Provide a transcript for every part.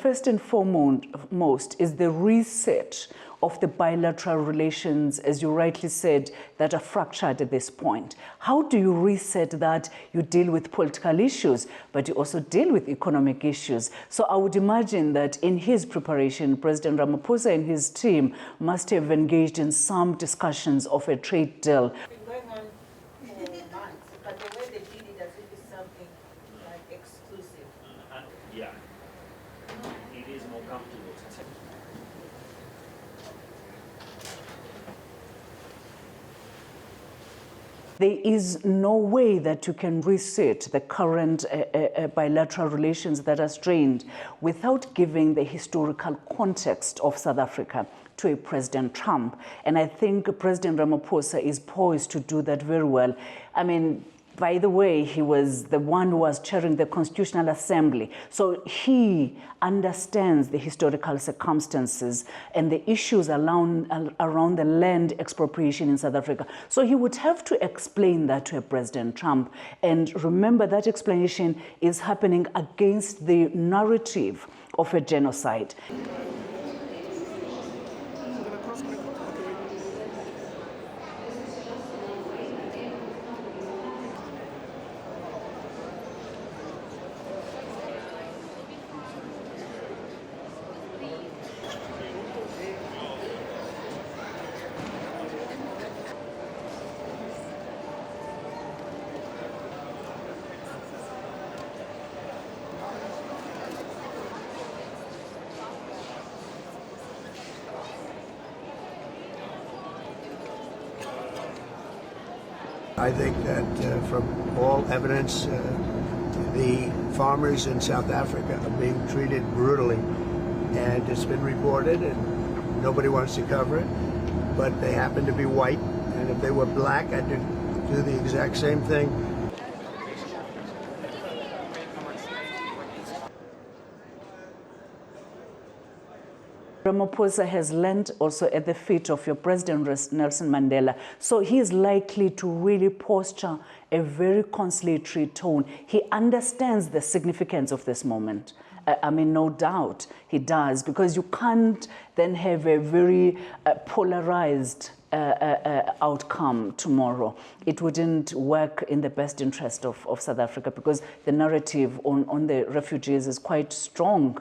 first and foremost is the reset of the bilateral relations, as you rightly said, that are fractured at this point. How do you reset that? You deal with political issues, but you also deal with economic issues. So I would imagine that in his preparation, President Ramaphosa and his team must have engaged in some discussions of a trade deal. It's been going on for months, but the way they did it as if it's something like exclusive. Yeah, it is more comfortable to take. There is no way that you can reset the current bilateral relations that are strained without giving the historical context of South Africa to a President Trump. And I think President Ramaphosa is poised to do that very well. I mean, by the way, he was the one who was chairing the Constitutional Assembly. So he understands the historical circumstances and the issues around the land expropriation in South Africa. So he would have to explain that to President Trump. And remember, that explanation is happening against the narrative of a genocide. I think that from all evidence, the farmers in South Africa are being treated brutally, and it's been reported, and nobody wants to cover it, but they happen to be white, and if they were black, I'd do the exact same thing. Ramaphosa has learned also at the feet of your President Nelson Mandela. So he is likely to really posture a very conciliatory tone. He understands the significance of this moment. I mean, no doubt he does, because you can't then have a very polarized outcome tomorrow. It wouldn't work in the best interest of South Africa, because the narrative on the refugees is quite strong.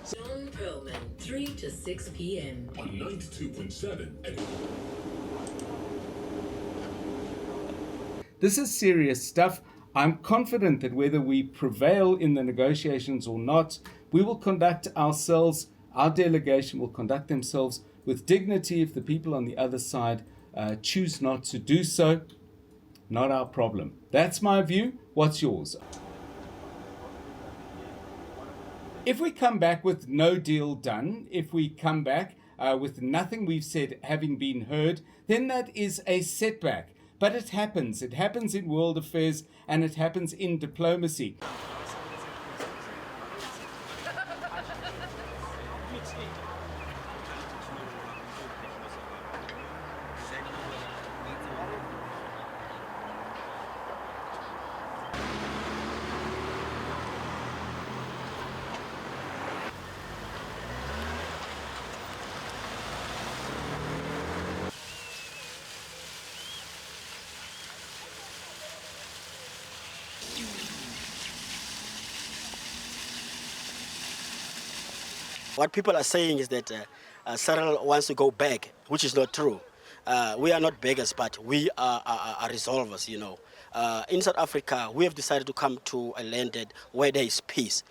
John Perlman, 3 to 6 p.m. on 92.7. This is serious stuff. I'm confident that whether we prevail in the negotiations or not, we will conduct ourselves, our delegation will conduct themselves with dignity. If the people on the other side choose not to do so, not our problem. That's my view. What's yours? If we come back with no deal done, if we come back with nothing we've said having been heard, then that is a setback. But it happens. It happens in world affairs, and it happens in diplomacy. What people are saying is that Cyril wants to go back, which is not true. We are not beggars, but we are resolvers, you know. In South Africa, we have decided to come to a land where there is peace.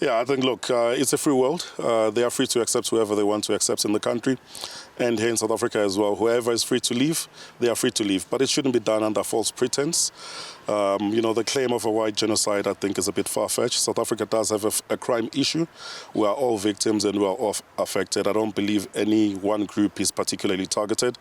Yeah, I think, look, it's a free world. They are free to accept whoever they want to accept in the country. And here in South Africa as well, whoever is free to leave, they are free to leave. But it shouldn't be done under false pretense. You know, the claim of a white genocide, I think, is a bit far-fetched. South Africa does have a crime issue. We are all victims and we are all affected. I don't believe any one group is particularly targeted.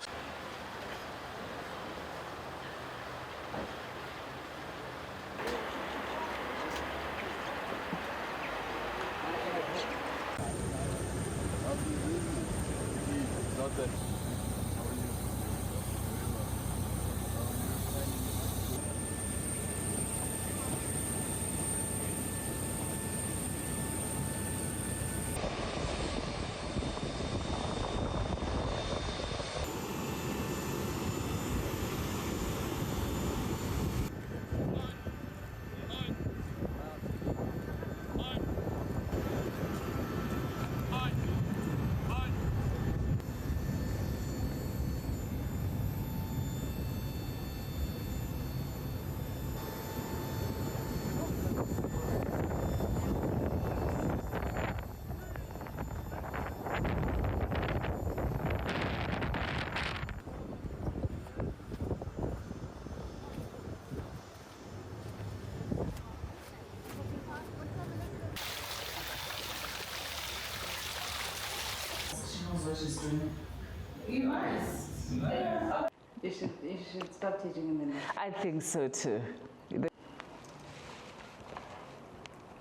You should start teaching him in the I think so too.